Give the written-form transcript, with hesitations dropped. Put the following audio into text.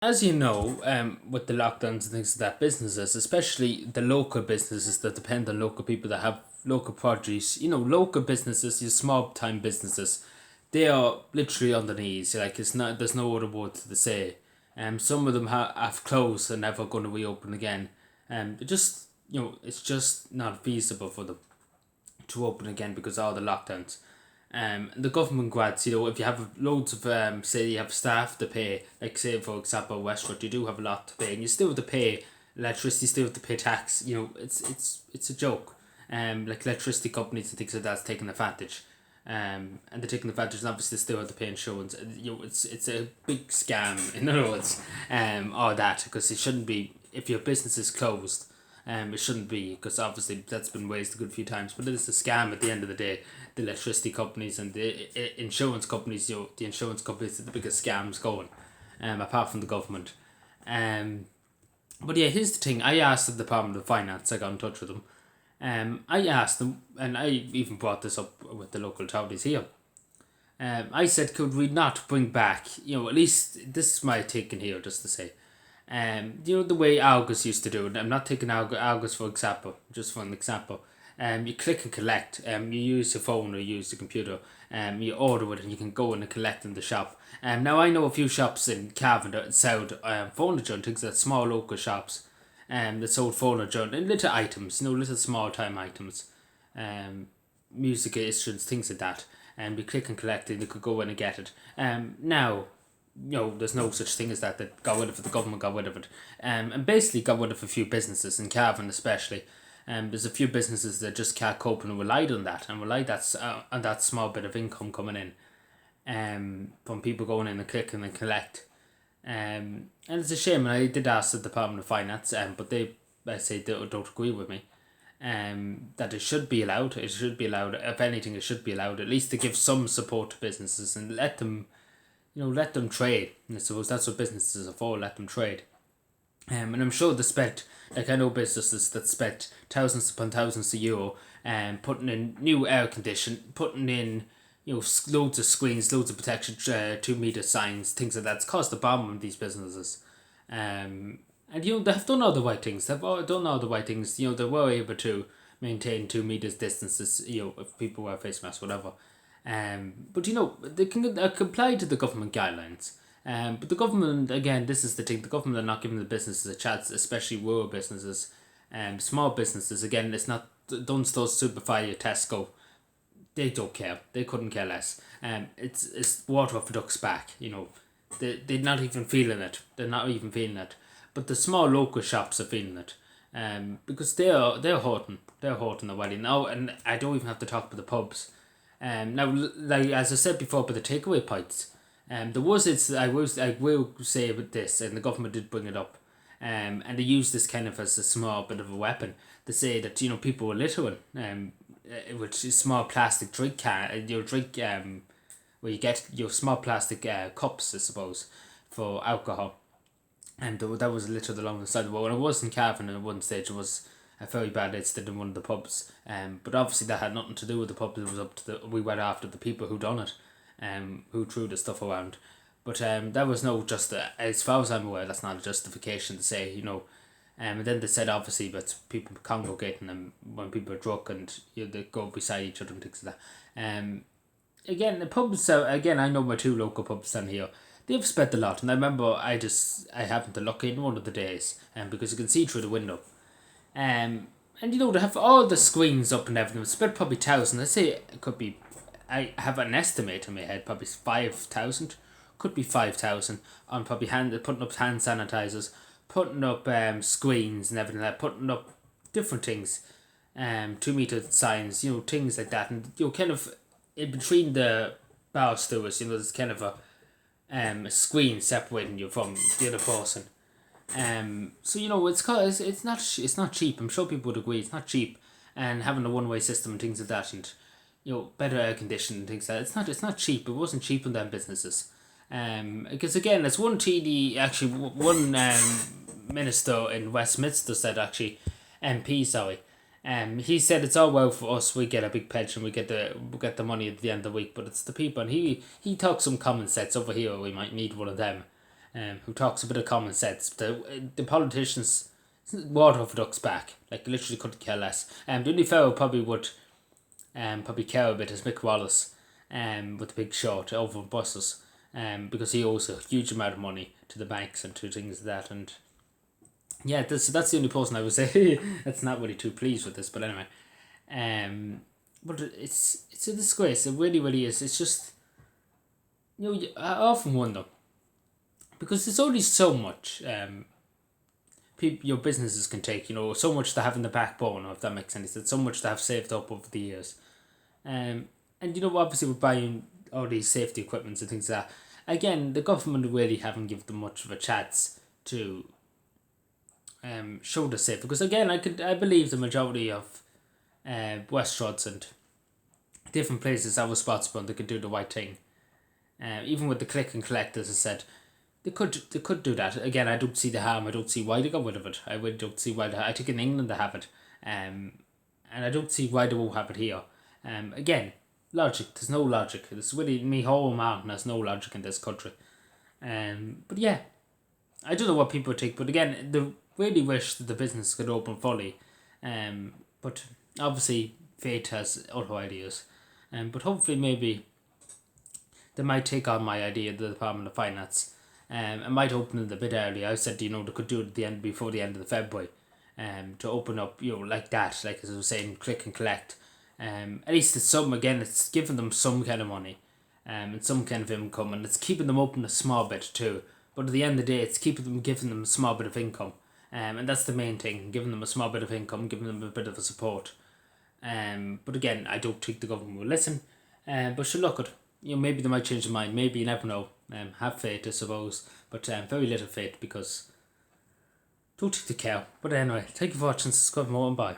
As you know, with the lockdowns and things like that, businesses, especially the local businesses that depend on local people that have local produce, local businesses, your small time businesses, they are literally on the knees. Like it's not, there's no other word to say. Some of them have closed and never going to reopen again. It just, it's just not feasible for them to open again because of all the lockdowns. The government grads, if you have loads of, say you have staff to pay, like say for example Westford, you do have a lot to pay, and you still have to pay electricity, still have to pay tax. It's a joke. Like electricity companies and things like that's taking advantage. And they're taking advantage, and obviously still have to pay insurance. It's a big scam. In other words, all that because it shouldn't be. If your business is closed, it shouldn't be because obviously that's been raised a good few times. But it is a scam at the end of the day. The electricity companies and the insurance companies, the insurance companies are the biggest scams going, apart from the government. Um, but yeah, here's the thing. I asked the Department of Finance. I got in touch with them. I asked them, and I even brought this up with the local authorities here. I said, could we not bring back, at least this is my take in here, just to say, the way Argos used to do it. I'm not taking Argos for example, just for an example. You click and collect. You use your phone or use the computer. You order it and you can go in and collect in the shop. Now I know a few shops in Cavan that sell furniture and things like small local shops. That sold furniture and little items, little small time items, music instruments, things like that. And we click and collect and you could go in and get it. Now there's no such thing as that. That got rid of it. The government got rid of it, and basically got rid of a few businesses in Cavan, especially. There's a few businesses that just can't cope and relied on that and relied on that small bit of income coming in, from people going in and clicking and collect. And it's a shame. And I did ask the Department of Finance, but I say they don't agree with me. That it should be allowed. It should be allowed. If anything, it should be allowed at least to give some support to businesses and let them trade. And I suppose that's what businesses are for. Let them trade. And I'm sure they spent, like I know businesses that spent thousands upon thousands of euro, putting in new air condition, putting in, loads of screens, loads of protection, 2 meter signs, things like that. It's caused a bomb in these businesses. And they have done all the right things. They've all done all the right things. They were able to maintain 2 meters distances. If people wear face masks, whatever. But they can comply to the government guidelines. But the government, again, this is the thing. The government are not giving the businesses a chance, especially rural businesses, small businesses. Again, it's not Dunstores, Superfire, Tesco. They don't care. They couldn't care less. It's water off a duck's back. They're not even feeling it. They're not even feeling it. But the small local shops are feeling it. Because they're hurting. They're hurting already now, and I don't even have to talk about the pubs. Now, like as I said before, about the takeaway points. I will say about this, and the government did bring it up. And they used this kind of as a small bit of a weapon to say that people were littering. Which is small plastic drink can, your drink where you get your small plastic cups, I suppose, for alcohol. And that was littered along the side of the road. And it was in Cavan at one stage. It was a very bad incident in one of the pubs. But obviously that had nothing to do with the pub. It was up to we went after the people who done it, who threw the stuff around. But that was no just as far as I'm aware, that's not a justification to say and then they said obviously that people congregating and when people are drunk and they go beside each other and things like that. Again, the pubs. Again, I know my two local pubs down here. They've spent a lot, and I remember I happened to look in one of the days, because you can see through the window. And they have all the screens up and everything. Spent probably 1,000. Let's say it could be. I have an estimate in my head, probably 5,000. Could be 5,000 on probably putting up hand sanitizers, putting up screens and everything like that, putting up different things, 2 meter signs, things like that, and kind of in between the bar stools, there's kind of a screen separating you from the other person. So it's not cheap. I'm sure people would agree it's not cheap, and having a one-way system and things like that, and better air conditioning and things like that. It's not cheap. It wasn't cheap in them businesses. Because again, it's one TD actually one minister in Westminster said actually, MP sorry, he said it's all well for us. We get a big pension. We get the money at the end of the week, but it's the people. And he talks some common sense over here. We might need one of them. who talks a bit of common sense. The politicians, water off a duck's back. Like, literally couldn't care less. The only fellow probably would probably care a bit is Mick Wallace, with the big short over buses, because he owes a huge amount of money to the banks and to things like that. And yeah, that's the only person I would say that's not really too pleased with this. But anyway, but it's a disgrace. It really, really is. It's just, I often wonder, because there's only so much people, your businesses can take. So much to have in the backbone, if that makes any sense. So much to have saved up over the years. And obviously we're buying all these safety equipments and things like that. Again, the government really haven't given them much of a chance to show the safe, because again, I believe the majority of restaurants and different places are responsible and they could do the right thing. Even with the click and collect, as I said, they could do that. Again, I don't see the harm. I don't see why they got rid of it. I really don't see why I think in England they have it, and I don't see why they won't have it here. Again, logic. There's no logic. It's really me whole mountain. There's no logic in this country. But yeah, I don't know what people think. But again, they really wish that the business could open fully. But obviously, fate has other ideas. But hopefully, maybe they might take on my idea, the Department of Finance. I might open it a bit early. I said, they could do it before the end of the February. To open up, like that, like as I was saying, click and collect. At least it's giving them some kind of money, and some kind of income, and it's keeping them open a small bit too. But at the end of the day, it's giving them a small bit of income, and that's the main thing, giving them a small bit of income, giving them a bit of a support. But again, I don't think the government will listen. But sure, look at, maybe they might change their mind. Maybe, you never know. Have faith, I suppose, but very little faith, because don't think they care. But anyway, thank you for watching. Subscribe more and bye.